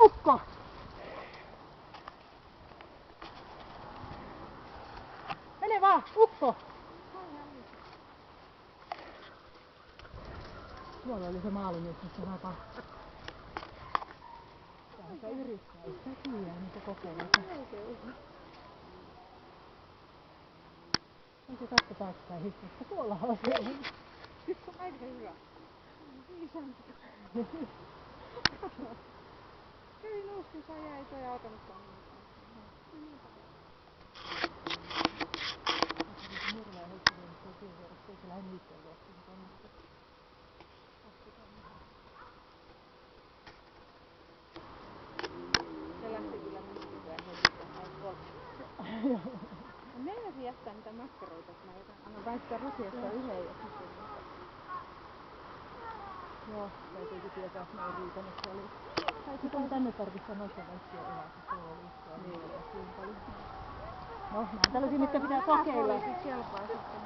Ukko! Mene vaan, ukko! Tuolla oli se maalimies, missä mä katsoin. Täällä se yrittää, ei sitä tiedä, niitä kokeileita. On se katso taaksepäin hissasta, tuolla on se. Nyt on aika hyvä. Viisanti. Kävi nousussa ja ei toi alkanut toimimaan. Hirveä heikko, niin se ei tiedä, ettei se lähde niitten luokse tonne. Se lähti kyllä niittymään heti tuonne polttiin. Meinasin jättää niitä makkaroita, että mä annan väistää rasiasta yhden ja sitten Joo, täytyykin tietää, että ne ei riitänyt paljon. Nyt on tänne tarvitse noiden väistiä evästä, se oli ja niin ja kuinka paljon. No, nämä on tällaisia, mitkä pitää kokeilla. Kelpaa sitten.